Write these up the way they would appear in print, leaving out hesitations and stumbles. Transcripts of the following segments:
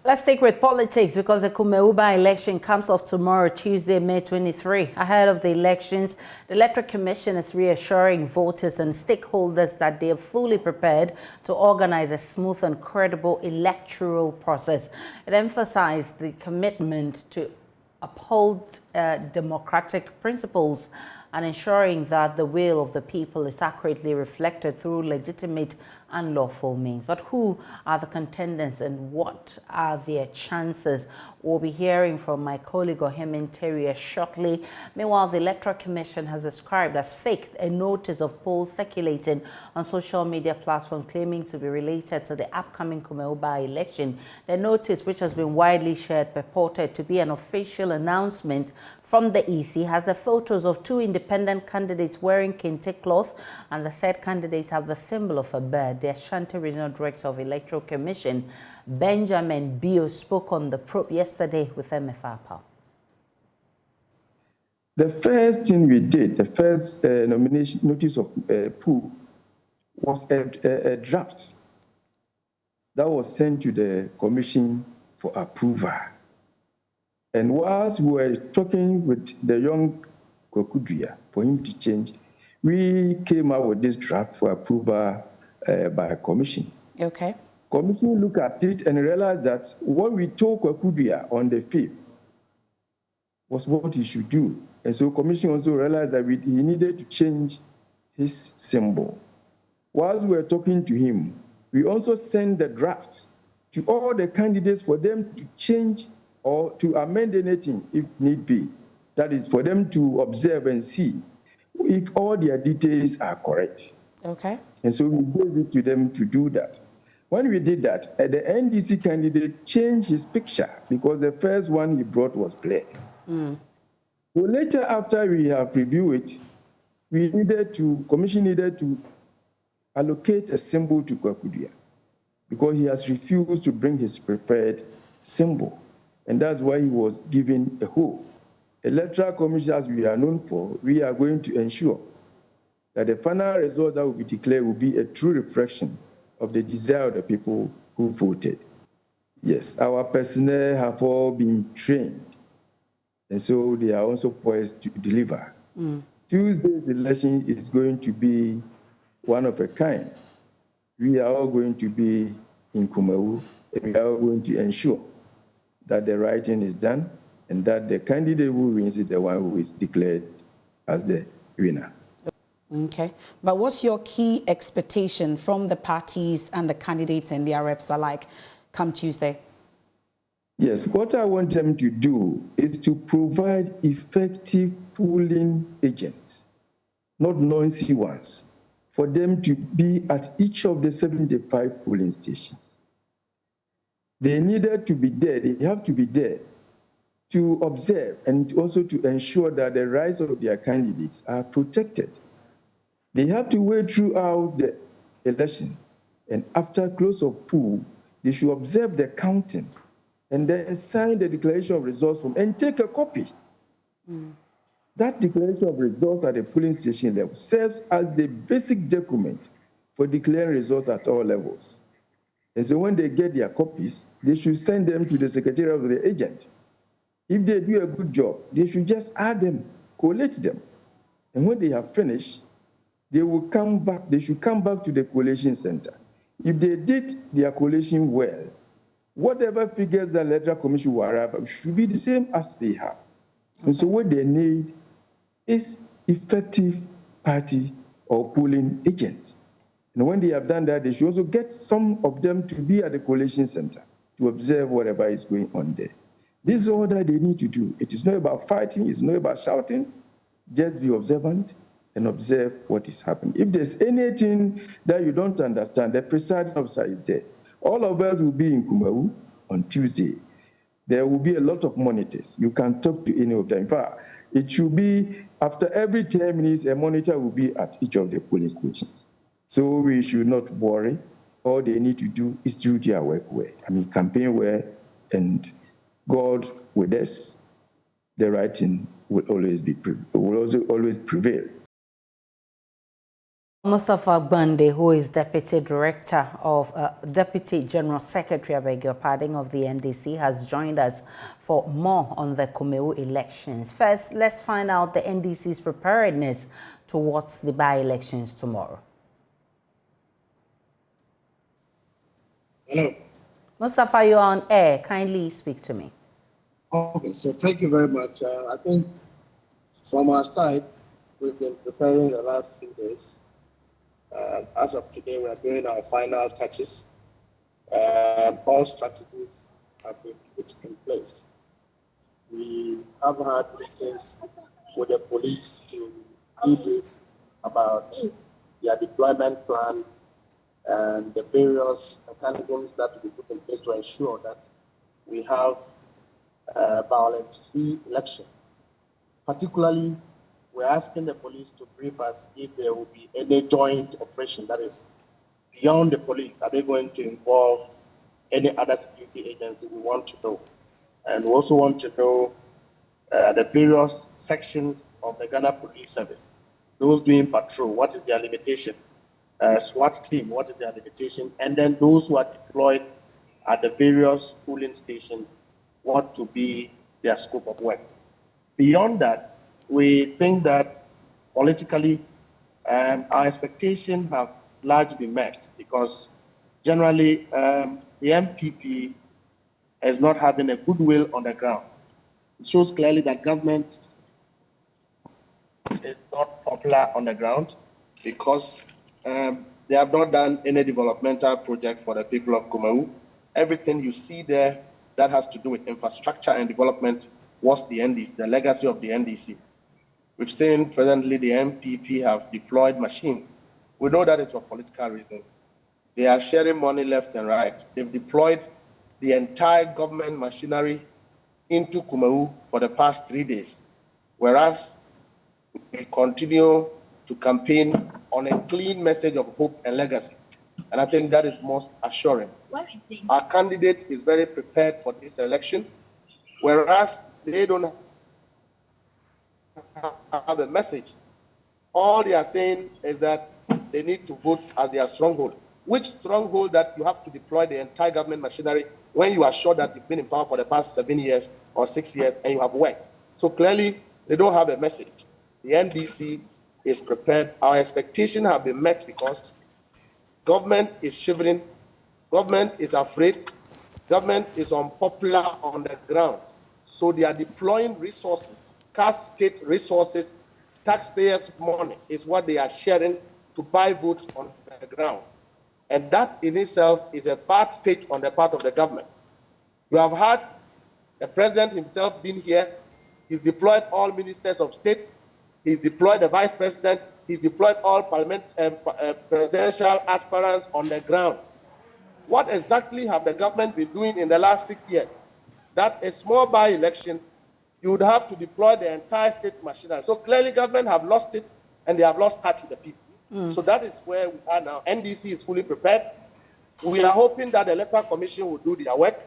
Let's stick with politics because the Kumawu By-Election comes off tomorrow, Tuesday, May 23. Ahead of the elections, the Electoral Commission is reassuring voters and stakeholders that they are fully prepared to organize a smooth and credible electoral process. It emphasized the commitment to uphold democratic principles and ensuring that the will of the people is accurately reflected through legitimate and lawful means. But who are the contenders and what are their chances? We'll be hearing from my colleague Ohemin Terrier shortly. Meanwhile, the Electoral Commission has described as fake a notice of polls circulating on social media platforms claiming to be related to the upcoming Kumawu By-Election. The notice, which has been widely shared, purported to be an official announcement from the EC, has the photos of two independent candidates wearing kente cloth, and the said candidates have the symbol of a bird. The Ashanti Regional Director of Electoral Commission, Benjamin Bio, spoke on the probe yesterday with MFRPA. The first thing we did, the first nomination notice of pool, was a draft that was sent to the commission for approval. And whilst we were talking with the young Kokudria for him to change, we came out with this draft for approval by a commission. Okay. Commission looked at it and realized that what we told Kokudria on the 5th was what he should do. And so commission also realized that he needed to change his symbol. Whilst we were talking to him, we also sent the draft to all the candidates for them to change or to amend anything if need be. That is for them to observe and see if all their details are correct. Okay. And so we gave it to them to do that. When we did that, the NDC candidate changed his picture because the first one he brought was black. So later, after we have reviewed it, commission needed to allocate a symbol to Kokudria because he has refused to bring his preferred symbol. And that's why he was given a hole. Electoral Commission, as we are known for, we are going to ensure that the final result that will be declared will be a true reflection of the desire of the people who voted. Yes, our personnel have all been trained, and so they are also poised to deliver. Tuesday's election is going to be one of a kind. We are all going to be in Kumawu, and we are all going to ensure that the right thing is done and that the candidate who wins is the one who is declared as the winner. Okay. But what's your key expectation from the parties and the candidates and their reps alike come Tuesday? Yes, what I want them to do is to provide effective polling agents, not noisy ones, for them to be at each of the 75 polling stations. They needed to be there, they have to be there to observe and also to ensure that the rights of their candidates are protected. They have to wait throughout the election, and after close of poll, they should observe the counting and then sign the declaration of results form and take a copy. That declaration of results at the polling station level serves as the basic document for declaring results at all levels. And so when they get their copies, they should send them to the secretariat of the agent. If they do a good job, they should just add them, collate them. And when they have finished, they will come back, they should come back to the collation center. If they did their collation well, whatever figures the Electoral Commission will arrive at should be the same as they have. And so what they need is effective party or polling agents. And when they have done that, they should also get some of them to be at the collation center to observe whatever is going on there. This is all that they need to do. It is not about fighting, it's not about shouting. Just be observant and observe what is happening. If there's anything that you don't understand, the presiding officer is there. All of us will be in Kumawu on Tuesday. There will be a lot of monitors. You can talk to any of them. In fact, it should be after every 10 minutes, a monitor will be at each of the polling stations. So we should not worry. All they need to do is do their work well. I mean, campaign well, and God with us, the right thing will always prevail. Mustafa Bande, who is Deputy General Secretary, I beg your pardon, of the NDC, has joined us for more on the Kumawu elections. First, let's find out the NDC's preparedness towards the by-elections tomorrow. Hello. Mustafa, you're on air. Kindly speak to me. Okay, so thank you very much. I think from our side, we've been preparing the last few days. As of today, we are doing our final touches. All strategies have been put in place. We have had meetings with the police to debrief about their deployment plan and the various mechanisms that will be put in place to ensure that we have a violence-free election. Particularly, we're asking the police to brief us if there will be any joint operation that is beyond the police. Are they going to involve any other security agency? We want to know. And we also want to know the various sections of the Ghana Police Service. Those doing patrol, what is their limitation? SWAT team, what is their limitation? And then those who are deployed at the various polling stations, what to be their scope of work. Beyond that, we think that politically our expectations have largely been met because generally the MPP is not having a goodwill on the ground. It shows clearly that government is not popular on the ground because they have not done any developmental project for the people of Kumawu. Everything you see there that has to do with infrastructure and development was the NDC, the legacy of the NDC. We've seen presently the MPP have deployed machines. We know that is for political reasons. They are sharing money left and right. They've deployed the entire government machinery into Kumawu for the past 3 days, whereas we continue to campaign on a clean message of hope and legacy. And I think that is most assuring. Our candidate is very prepared for this election, whereas they don't have a message. All they are saying is that they need to vote as their stronghold. Which stronghold that you have to deploy the entire government machinery when you are sure that you've been in power for the past 7 years or 6 years and you have worked? So clearly, they don't have a message. The NDC is prepared. Our expectations have been met because government is shivering, government is afraid, government is unpopular on the ground. So they are deploying resources, cash state resources, taxpayers' money is what they are sharing to buy votes on the ground. And that in itself is a bad faith on the part of the government. You have had the president himself been here. He's deployed all ministers of state. He's deployed the vice president. He's deployed all presidential aspirants on the ground. What exactly have the government been doing in the last 6 years? That a small by-election, you would have to deploy the entire state machinery. So clearly government have lost it and they have lost touch with the people. So that is where we are now. NDC is fully prepared. We are hoping that the Electoral Commission will do their work.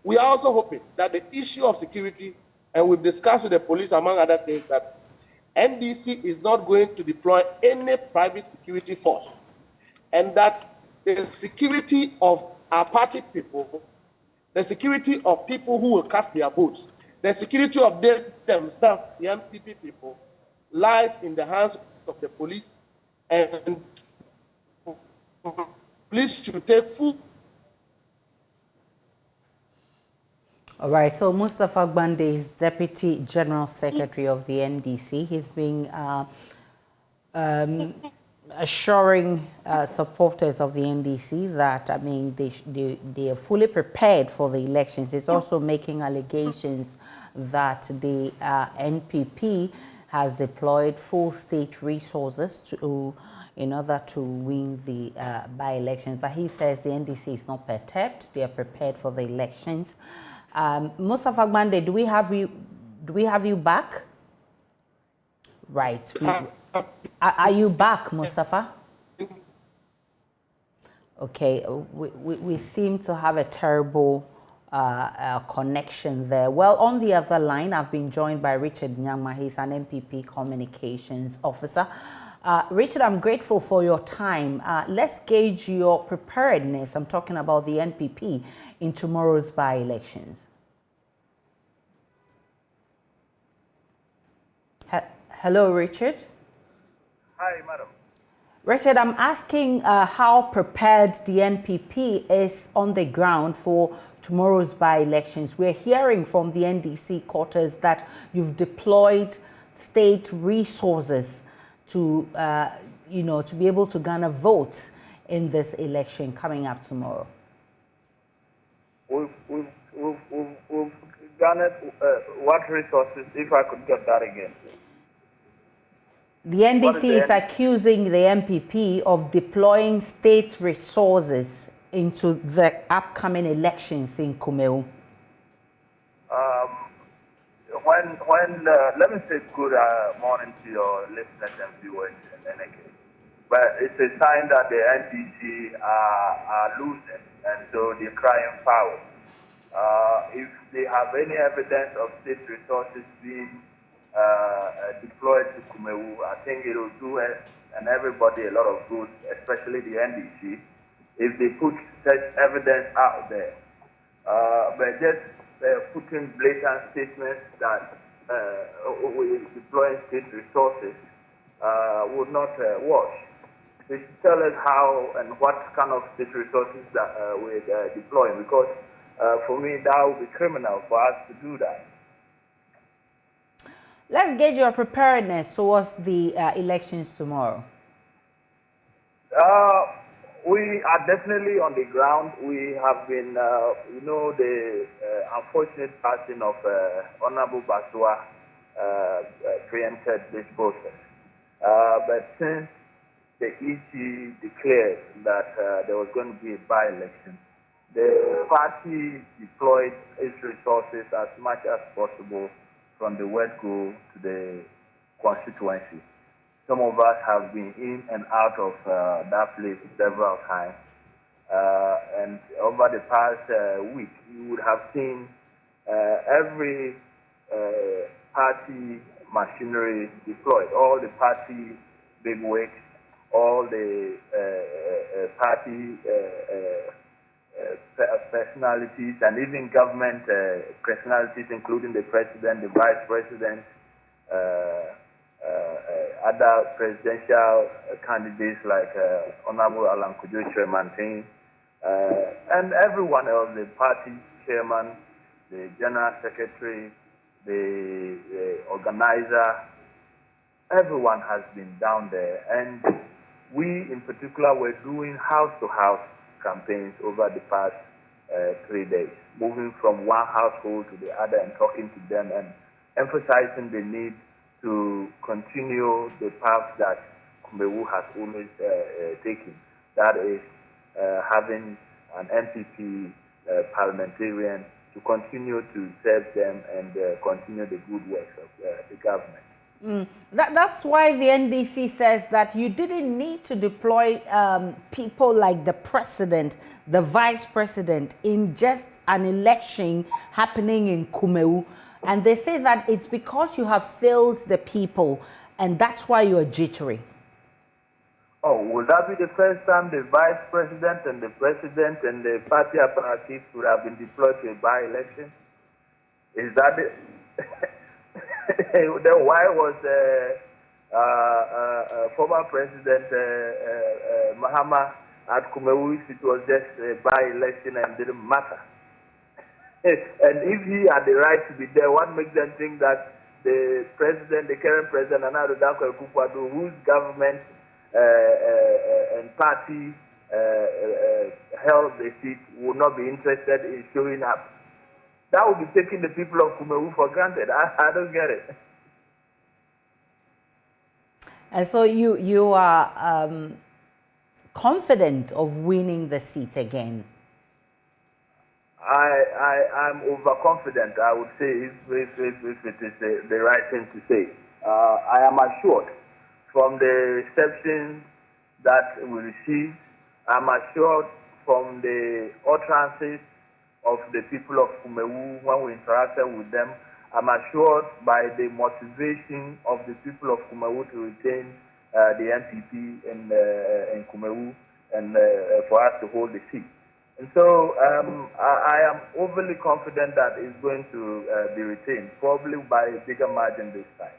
We are also hoping that the issue of security, and we've discussed with the police, among other things, that NDC is not going to deploy any private security force, and that the security of our party people, the security of people who will cast their votes, the security of themselves, the MPP people, lies in the hands of the police, and police should take full. All right, so Mustafa Bande is Deputy General Secretary of the NDC. He's been assuring supporters of the NDC that, I mean, they are fully prepared for the elections. He's also making allegations that the NPP has deployed full state resources in order to win the by-elections. But he says the NDC is not perturbed. They are prepared for the elections. Mustafa Bande, do we have you back? Right. Are you back, Mustafa? Okay. We seem to have a terrible connection there. Well, on the other line, I've been joined by Richard Nyangma. He's an MPP communications officer. Richard, I'm grateful for your time. Let's gauge your preparedness. I'm talking about the NPP in tomorrow's by-elections. Hello, Richard. Hi, madam. Richard, I'm asking how prepared the NPP is on the ground for tomorrow's by-elections. We're hearing from the NDC quarters that you've deployed state resources to, to be able to garner votes in this election coming up tomorrow. We've garnered what resources, if I could get that again? The NDC is accusing the NPP of deploying state resources into the upcoming elections in Kumawu. Let me say good morning to your listeners and viewers in any case. But it's a sign that the NDC are losing, and so they're crying foul. If they have any evidence of state resources being deployed to Kumawu, I think it will do us and everybody a lot of good, especially the NDC, if they put such evidence out there. But just putting blatant statements that we're deploying state resources would not wash. They should tell us how and what kind of state resources that we're deploying, because for me that would be criminal for us to do that. Let's gauge your preparedness towards the elections tomorrow. We are definitely on the ground. We have been, the unfortunate passing of Honorable Basua preempted this process. But since the EC declared that there was going to be a by-election, the party deployed its resources as much as possible from the word-go to the constituency. Some of us have been in and out of that place several times. And over the past week, you would have seen every party machinery deployed, all the party bigwigs, all the party personalities, and even government personalities, including the president, the vice president, other presidential candidates like Honorable Alan Kujo, and everyone else, the party chairman, the general secretary, the organizer, everyone has been down there. And we in particular were doing house-to-house campaigns over the past 3 days, moving from one household to the other and talking to them and emphasizing the need to continue the path that Kumawu has always taken. That is having an NPP parliamentarian to continue to serve them and continue the good works of the government. That's why the NDC says that you didn't need to deploy people like the president, the vice president in just an election happening in Kumawu. And they say that it's because you have failed the people, and that's why you're jittery. Oh, will that be the first time the vice president and the president and the party apparatus would have been deployed to a by-election? Is that it? Then why was former President Mahama at Kumawu if it was just a by-election and didn't matter? And if he had the right to be there, what makes them think that the president, the current president, Nana Addo Akufo-Addo, whose government and party held the seat, would not be interested in showing up? That would be taking the people of Kumawu for granted. I don't get it. And so you are confident of winning the seat again? I'm overconfident, I would say, if it is the right thing to say. I am assured from the reception that we received. I'm assured from the utterances of the people of Kumawu when we interacted with them. I'm assured by the motivation of the people of Kumawu to retain the MPP in Kumawu and for us to hold the seat. And so I am overly confident that it's going to be retained, probably by a bigger margin this time.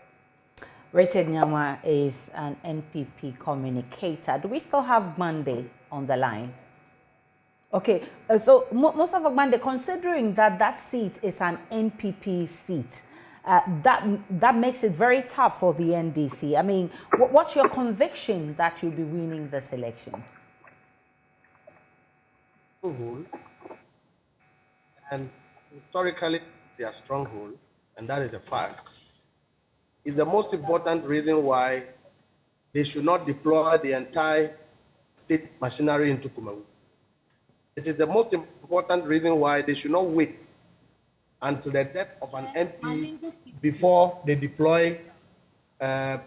Richard Nyama is an NPP communicator. Do we still have Monday on the line? Okay, so Mustafa Mande, considering that that seat is an NPP seat, that makes it very tough for the NDC. I mean, what's your conviction that you'll be winning this election? And historically, their stronghold, and that is a fact, is the most important reason why they should not deploy the entire state machinery into Kumawu. It is the most important reason why they should not wait until the death of an MP before they deploy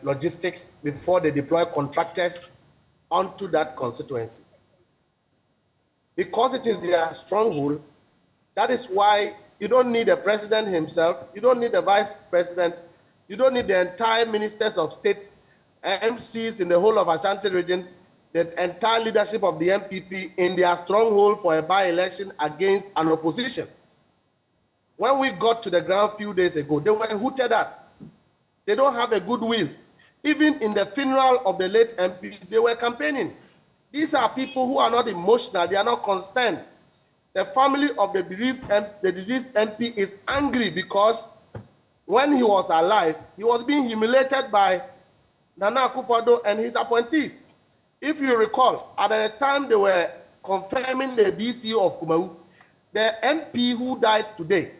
logistics, before they deploy contractors onto that constituency. Because it is their stronghold, that is why you don't need a president himself, you don't need a vice president, you don't need the entire ministers of state, MCs in the whole of Ashanti region, the entire leadership of the MPP in their stronghold for a by-election against an opposition. When we got to the ground a few days ago, they were hooted at. They don't have a goodwill. Even in the funeral of the late MP, they were campaigning. These are people who are not emotional, they are not concerned. The family of the bereaved, the deceased MP is angry because when he was alive, he was being humiliated by Nana Akufo-Addo and his appointees. If you recall, at the time they were confirming the BCO of Kumawu, the MP who died today,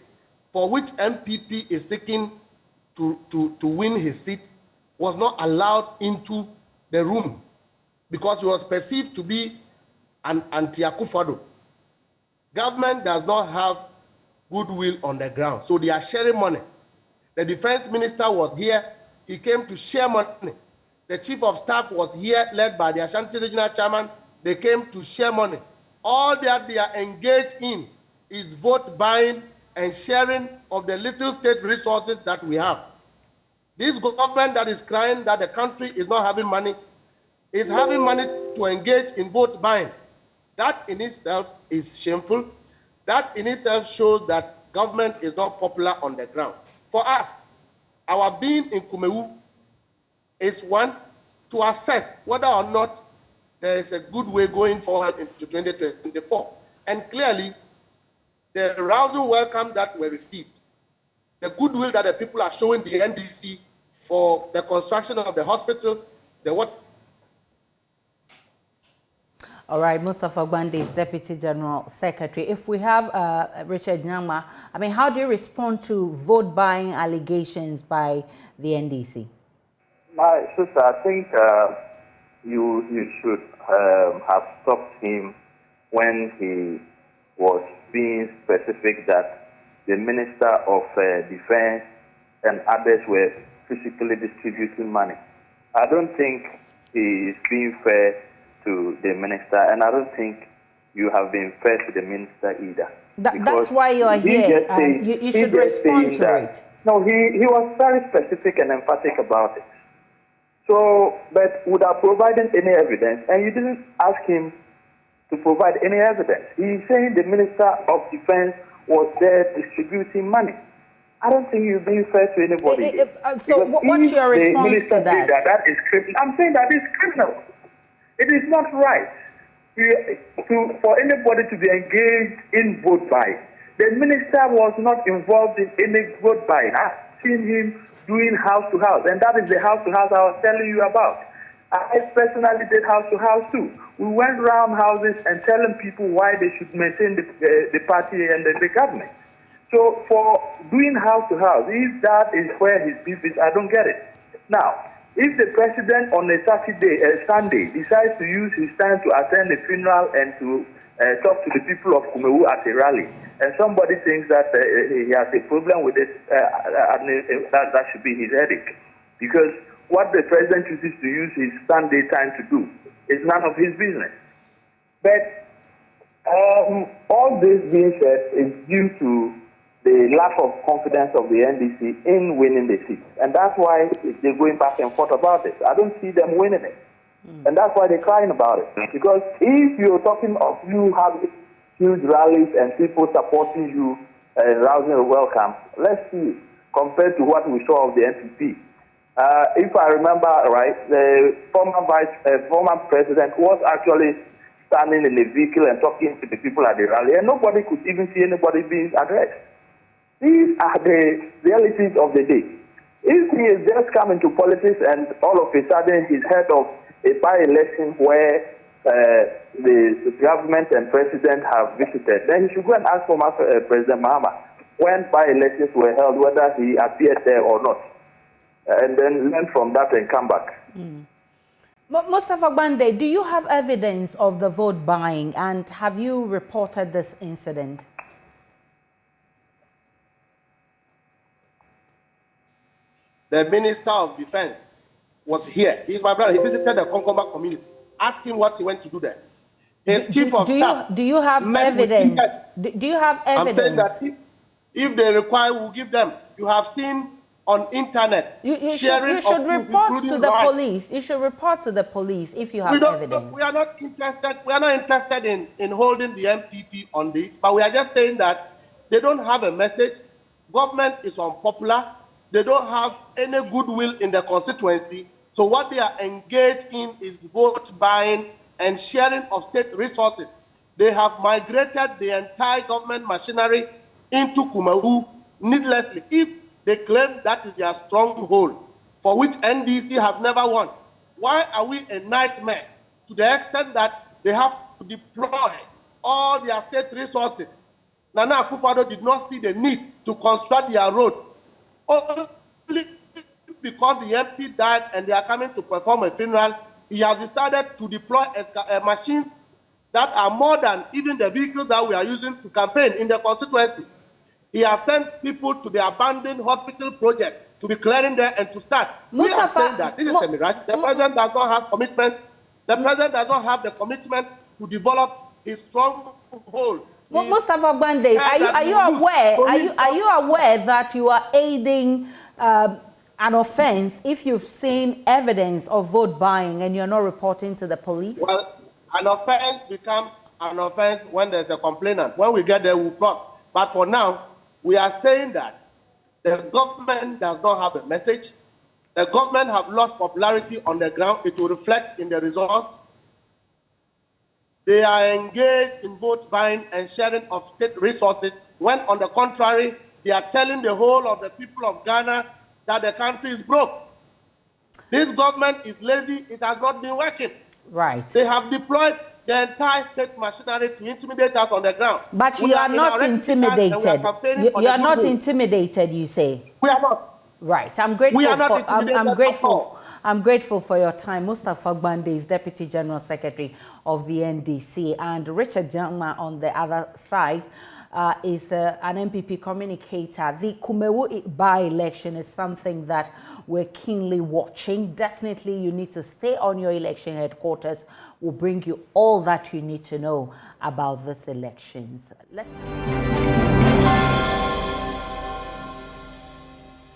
for which MPP is seeking to win his seat, was not allowed into the room because he was perceived to be an anti-Akufo-Addo. Government does not have goodwill on the ground, so they are sharing money. The defense minister was here, he came to share money. The chief of staff was here, led by the Ashanti regional chairman, they came to share money. All that they are engaged in is vote buying and sharing of the little state resources that we have. This government that is crying that the country is not having money, is having money to engage in vote buying. That in itself is shameful. That in itself shows that government is not popular on the ground. For us, our being in Kumawu is one, to assess whether or not there is a good way going forward into 2024. And clearly, the rousing welcome that we received, the goodwill that the people are showing the NDC for the construction of the hospital, the what. All right, Mustafa Gbande is Deputy General Secretary. If we have Richard Nyama, I mean, how do you respond to vote buying allegations by the NDC? My sister, I think you should have stopped him when he was being specific that the Minister of Defense and others were physically distributing money. I don't think he is being fair to the minister, and I don't think you have been fair to the minister either. That's why you are here. You should respond to it. No, he was very specific and emphatic about it. So, but without providing any evidence, and you didn't ask him to provide any evidence. He's saying the Minister of Defense was there distributing money. I don't think you're being fair to anybody. So what's your response to that? That is criminal. I'm saying that is criminal. It is not right for anybody to be engaged in vote buying. The minister was not involved in any vote buying. I've seen him doing house to house, and that is the house to house I was telling you about. I personally did house to house too. We went around houses and telling people why they should maintain the party and the government. So for doing house to house, if that is where his beef is, I don't get it. Now, if the president on a Sunday decides to use his time to attend the funeral and to talk to the people of Kumawu at a rally, and somebody thinks that he has a problem with it, that should be his headache. Because what the president chooses to use his Sunday time to do is none of his business. But all this being said is due to the the lack of confidence of the NDC in winning the seat. And that's why they're going back and forth about it. I don't see them winning it. And that's why they're crying about it. Because if you're talking of you having huge rallies and people supporting you and rousing a welcome, let's see, compared to what we saw of the NPP. If I remember right, the former president was actually standing in a vehicle and talking to the people at the rally, and nobody could even see anybody being addressed. These are the realities of the day. If he has just come into politics and all of a sudden he's head of a by-election where the government and president have visited, then he should go and ask former President Mahama when by-elections were held, whether he appeared there or not, and then learn from that and come back. Mustafa Gbande, do you have evidence of the vote buying, and have you reported this incident? The Minister of Defense was here. He's my brother. He visited the Konkoma community. Ask him what he went to do there. His chief of staff. Do you have evidence? Do you have evidence? I'm saying that if they require, we'll give them. You have seen on internet sharing you should report to the police. You should report to the police if you have evidence. We are not interested. We are not interested in holding the MPP on this, but we are just saying that they don't have a message. Government is unpopular. They don't have any goodwill in the constituency. So what they are engaged in is vote buying and sharing of state resources. They have migrated the entire government machinery into Kumawu needlessly. If they claim that is their stronghold, for which NDC have never won, why are we a nightmare to the extent that they have to deploy all their state resources? Nana Akufo-Addo did not see the need to construct their road. Only because the MP died and they are coming to perform a funeral, he has decided to deploy machines that are more than even the vehicles that we are using to campaign in the constituency. He has sent people to the abandoned hospital project to be clearing there and to start. We are saying that this is a miracle. The president does not have commitment. The president does not have the commitment to develop his stronghold. Mustafa Gbande, are you aware that you are aiding an offense if you've seen evidence of vote buying and you're not reporting to the police? Well, an offense becomes an offense when there's a complainant. When we get there, we'll cross. But for now, we are saying that the government does not have a message. The government have lost popularity on the ground. It will reflect in the results. They are engaged in vote buying and sharing of state resources, when on the contrary, they are telling the whole of the people of Ghana that the country is broke. This government is lazy. It has not been working. Right. They have deployed the entire state machinery to intimidate us on the ground. But you are not intimidated. You are not intimidated, you say? We are not. Right. I'm grateful. We are not intimidated. I'm grateful for your time. Mustafa Gbande is Deputy General Secretary of the NDC, and Richard Jangma on the other side is an MPP communicator. The Kumawu by-election is something that we're keenly watching. Definitely, you need to stay on your election headquarters. We'll bring you all that you need to know about these elections. Let's